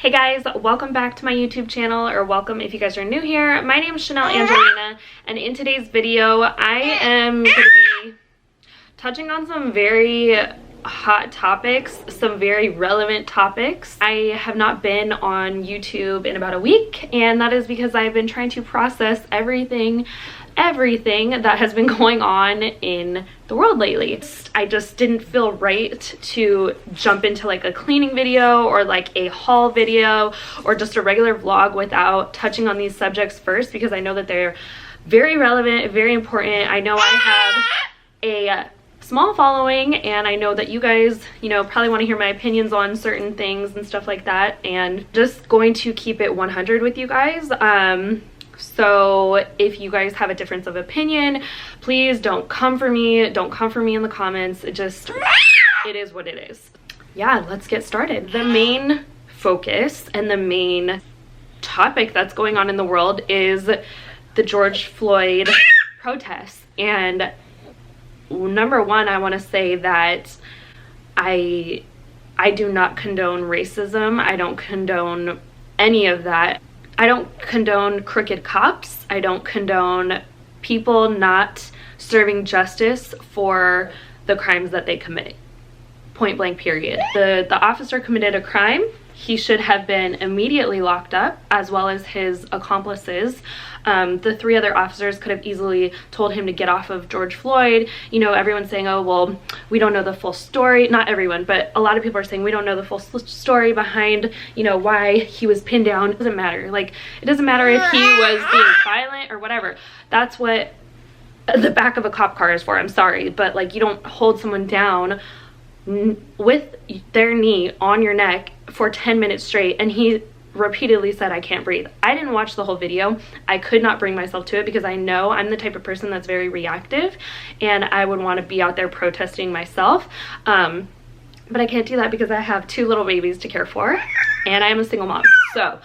Hey guys, welcome back to my YouTube channel, or welcome if you guys are new here. My name is Chanelle Angelina, and in today's video, I am going to be touching on some very hot topics, some very relevant topics. I have not been on YouTube in about a week, and that is because I've been trying to process everything that has been going on in the world lately. I just didn't feel right to jump into like a cleaning video or like a haul video or just a regular vlog without touching on these subjects first, because I know that they're very relevant, very important. I know I have a small following, and I know that you guys, probably want to hear my opinions on certain things and stuff like that, and just going to keep it 100 with you guys. So if you guys have a difference of opinion, please don't come for me. Don't come for me in the comments. It is what it is. Yeah, let's get started. The main focus and the main topic that's going on in the world is the George Floyd protests. And number one, I want to say that I do not condone racism. I don't condone any of that. I don't condone crooked cops. I don't condone people not serving justice for the crimes that they commit. Point blank, period. The officer committed a crime. He should have been immediately locked up, as well as his accomplices. The three other officers could have easily told him to get off of George Floyd. Everyone's saying, oh, well, we don't know the full story. Not everyone, but a lot of people are saying we don't know the full story behind, why he was pinned down. It doesn't matter. Like, it doesn't matter if he was being violent or whatever. That's what the back of a cop car is for. I'm sorry, but like, you don't hold someone down with their knee on your neck for 10 minutes straight, and he repeatedly said, I can't breathe. I didn't watch the whole video. I could not bring myself to it, because I know I'm the type of person that's very reactive, and I would want to be out there protesting myself, but I can't do that because I have two little babies to care for, and I am a single mom. So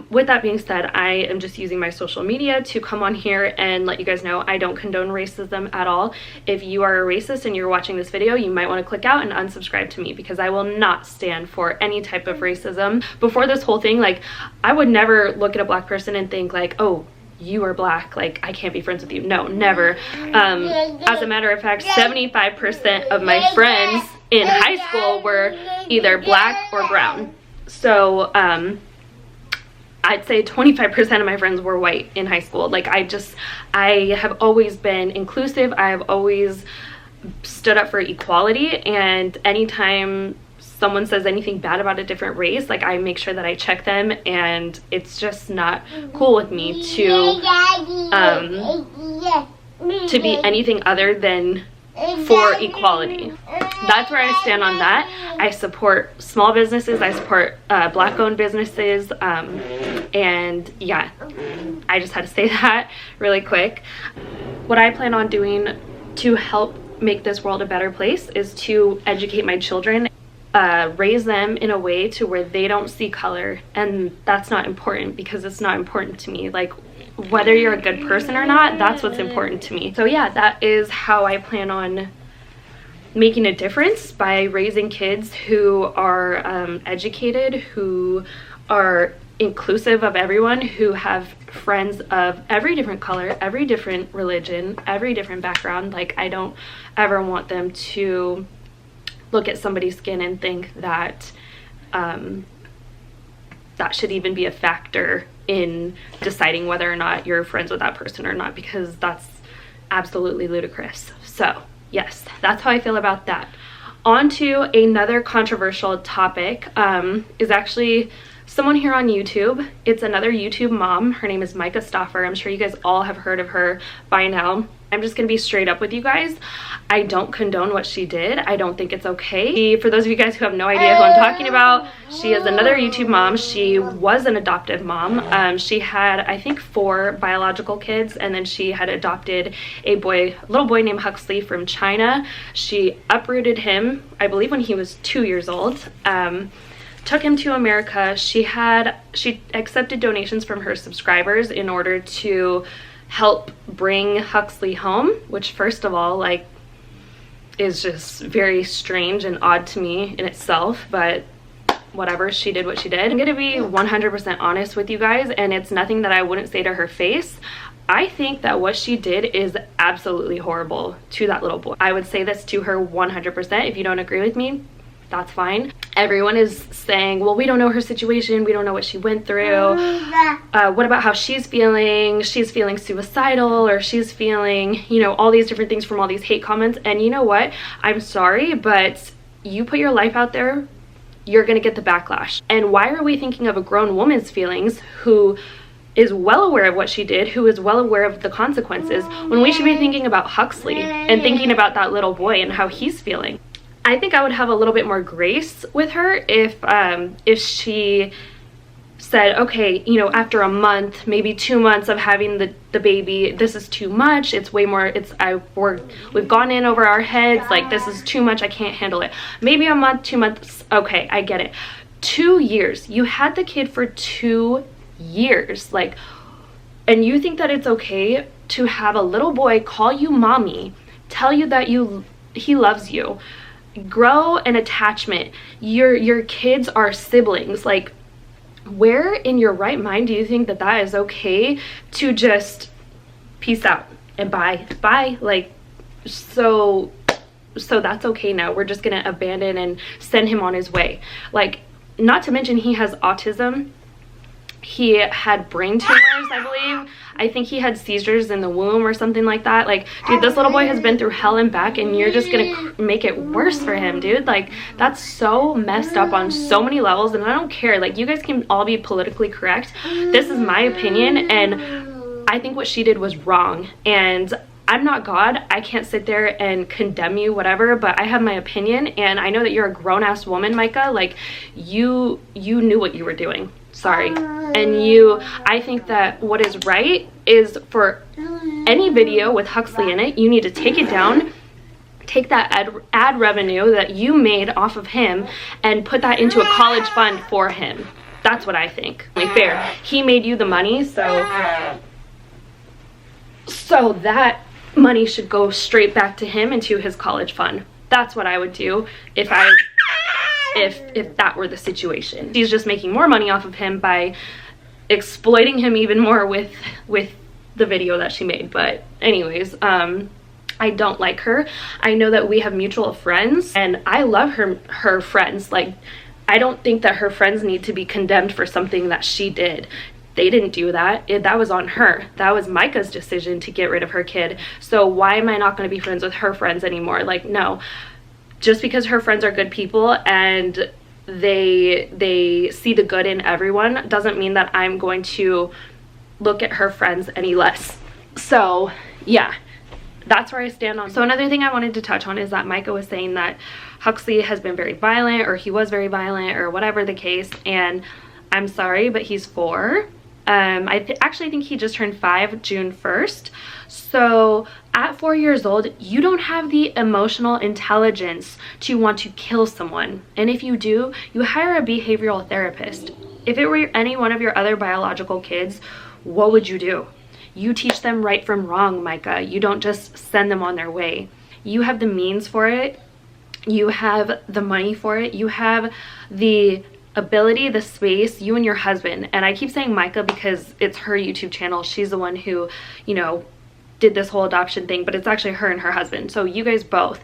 with that being said, I am just using my social media to come on here and let you guys know I don't condone racism at all. If you are a racist and you're watching this video, you might want to click out and unsubscribe to me, because I will not stand for any type of racism. Before this whole thing, like, I would never look at a black person and think like, oh, you are black, like I can't be friends with you. No, never. As a matter of fact, 75% of my friends in high school were either black or brown. So I'd say 25% of my friends were white in high school. Like, I have always been inclusive. I have always stood up for equality, and anytime someone says anything bad about a different race, like, I make sure that I check them, and it's just not cool with me to be anything other than for equality. That's where I stand on that. I support small businesses. I support black-owned businesses, and yeah, I just had to say that really quick. What I plan on doing to help make this world a better place is to educate my children, raise them in a way to where they don't see color, and that's not important, because it's not important to me. Like, whether you're a good person or not, that's what's important to me. So yeah, that is how I plan on making a difference, by raising kids who are educated, who are inclusive of everyone, who have friends of every different color, every different religion, every different background. Like, I don't ever want them to look at somebody's skin and think that that should even be a factor in deciding whether or not you're friends with that person or not, because that's absolutely ludicrous. So yes, that's how I feel about that. On to another controversial topic, is actually someone here on YouTube. It's another YouTube mom. Her name is Myka Stauffer. I'm sure you guys all have heard of her by now. I'm just gonna be straight up with you guys. I don't condone what she did. I don't think it's okay. For those of you guys who have no idea who I'm talking about, she is another YouTube mom. She was an adoptive mom. She had, I think, 4 biological kids, and then she had adopted a little boy named Huxley from China. She uprooted him, I believe, when he was 2 years old. Took him to America. She accepted donations from her subscribers in order to help bring Huxley home, which, first of all, like, is just very strange and odd to me in itself, but whatever, she did what she did. I'm gonna be 100% honest with you guys, and it's nothing that I wouldn't say to her face. I think that what she did is absolutely horrible to that little boy. I would say this to her 100%. If you don't agree with me, that's fine. Everyone is saying, well, we don't know her situation, we don't know what she went through. What about how she's feeling? She's feeling suicidal, or she's feeling, you know, all these different things from all these hate comments. And you know what? I'm sorry, but you put your life out there, you're gonna get the backlash. And why are we thinking of a grown woman's feelings who is well aware of what she did, who is well aware of the consequences, when we should be thinking about Huxley and thinking about that little boy and how he's feeling? I think I would have a little bit more grace with her if she said, okay, you know, after a month, maybe 2 months of having the baby, this is too much. It's way more, we've gone in over our heads. Like, this is too much. I can't handle it. Maybe a month, 2 months. Okay, I get it. 2 years. You had the kid for 2 years. Like, and you think that it's okay to have a little boy call you mommy, tell you that he loves you, grow an attachment. Your kids are siblings. Like, where in your right mind do you think that that is okay to just peace out and bye? Like, so that's okay now. We're just gonna abandon and send him on his way. Like, not to mention he has autism. He had brain tumors, I believe. I think he had seizures in the womb or something like that. Like, dude, this little boy has been through hell and back, and you're just gonna make it worse for him, dude. Like, that's so messed up on so many levels. And I don't care, like, you guys can all be politically correct. This is my opinion, and I think what she did was wrong. And I'm not God. I can't sit there and condemn you, whatever, but I have my opinion, and I know that you're a grown-ass woman, Myka. Like, you knew what you were doing. Sorry. And I think that what is right is, for any video with Huxley in it, you need to take it down, take that ad revenue that you made off of him and put that into a college fund for him. That's what I think. Fair. He made you the money, so that money should go straight back to him into his college fund. That's what I would do if that were the situation. She's just making more money off of him by exploiting him even more with the video that she made. But anyways, I don't like her. I know that we have mutual friends, and I love her friends. Like, I don't think that her friends need to be condemned for something that she did. They didn't do that. That was on her. That was Myka's decision to get rid of her kid. So why am I not going to be friends with her friends anymore? Like, no. Just because her friends are good people and they see the good in everyone doesn't mean that I'm going to look at her friends any less. So yeah, that's where I stand on. So another thing I wanted to touch on is that Myka was saying that Huxley has been very violent, or he was very violent, or whatever the case, and I'm sorry, but he's 4. I actually think he just turned 5 June 1st. So at 4 years old, you don't have the emotional intelligence to want to kill someone. And if you do, you hire a behavioral therapist. If it were any one of your other biological kids, what would you do? You teach them right from wrong, Myka. You don't just send them on their way. You have the means for it. You have the money for it. You have the ability, the space, you and your husband. And I keep saying Myka because it's her YouTube channel. She's the one who, you know, did this whole adoption thing, but it's actually her and her husband. So you guys both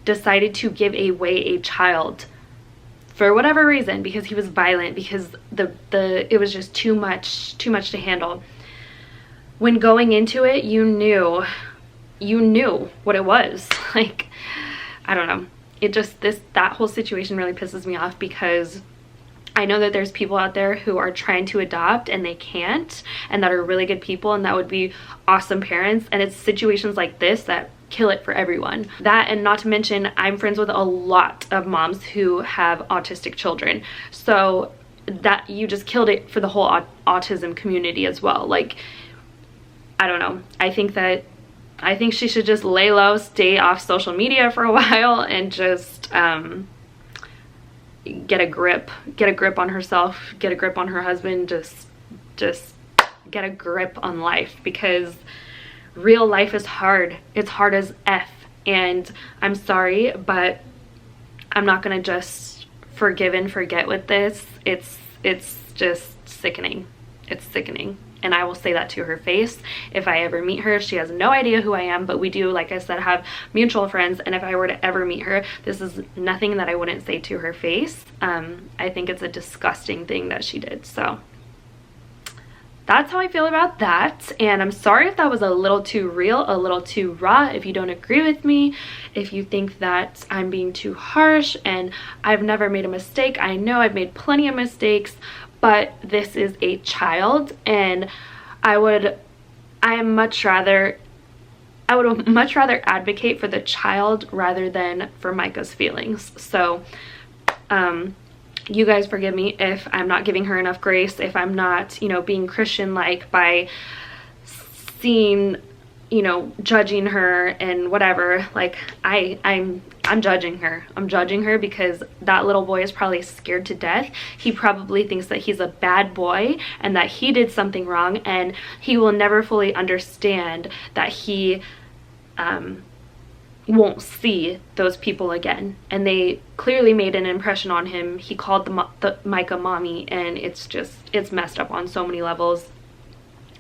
decided to give away a child for whatever reason, because he was violent, because it was just too much to handle. When going into it, you knew what it was. Like, I don't know. It just, that whole situation really pisses me off, because I know that there's people out there who are trying to adopt and they can't, and that are really good people and that would be awesome parents, and it's situations like this that kill it for everyone. That, and not to mention, I'm friends with a lot of moms who have autistic children, so that you just killed it for the whole autism community as well. Like, I don't know. I think she should just lay low, stay off social media for a while, and just get a grip on herself, get a grip on her husband, just get a grip on life, because real life is hard. It's hard as F, and I'm sorry, but I'm not gonna just forgive and forget with this. It's just sickening. It's sickening. And I will say that to her face if I ever meet her. She has no idea who I am, but we do, like I said, have mutual friends. And if I were to ever meet her, this is nothing that I wouldn't say to her face. I think it's a disgusting thing that she did. So that's how I feel about that. And I'm sorry if that was a little too real, a little too raw. If you don't agree with me, if you think that I'm being too harsh, and I've never made a mistake. I know I've made plenty of mistakes, but this is a child, and I would much rather advocate for the child rather than for Myka's feelings. So you guys forgive me if I'm not giving her enough grace, if I'm not, you know, being Christian-like by seeing, you know, judging her and whatever. Like I'm judging her. I'm judging her because that little boy is probably scared to death. He probably thinks that he's a bad boy and that he did something wrong, and he will never fully understand that he won't see those people again. And they clearly made an impression on him. He called the Myka mommy, and it's messed up on so many levels.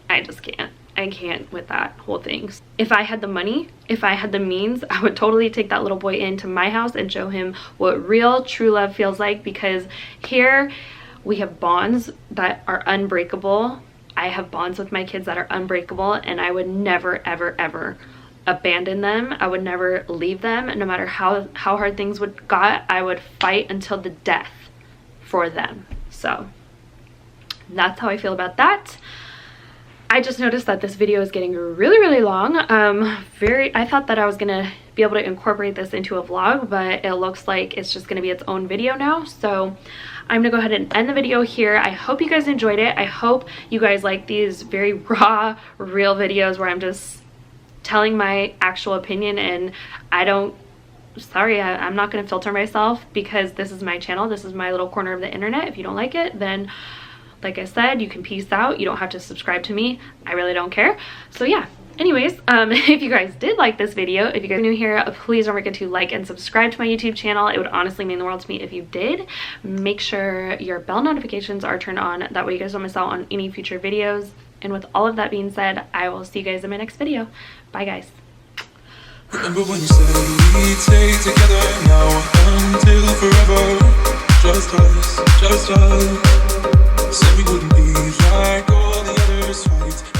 I just can't. I can't with that whole thing. If I had the money, if I had the means, I would totally take that little boy into my house and show him what real true love feels like, because here we have bonds that are unbreakable. I have bonds with my kids that are unbreakable, and I would never ever ever abandon them. I would never leave them. No matter how hard things got, I would fight until the death for them. So that's how I feel about that. I just noticed that this video is getting really long. I thought that I was gonna be able to incorporate this into a vlog, but it looks like it's just gonna be its own video now. So I'm gonna go ahead and end the video here. I hope you guys enjoyed it. I hope you guys like these very raw, real videos where I'm just telling my actual opinion, and I'm not gonna filter myself, because this is my channel. This is my little corner of the internet. If you don't like it, then like I said, you can peace out. You don't have to subscribe to me. I really don't care. So yeah, anyways, if you guys did like this video, if you guys are new here, please don't forget to like and subscribe to my YouTube channel. It would honestly mean the world to me if you did. Make sure your bell notifications are turned on. That way you guys don't miss out on any future videos. And with all of that being said, I will see you guys in my next video. Bye guys. Remember when you said we'd stay together now until forever? Just us. Said we wouldn't be like all the others, fight.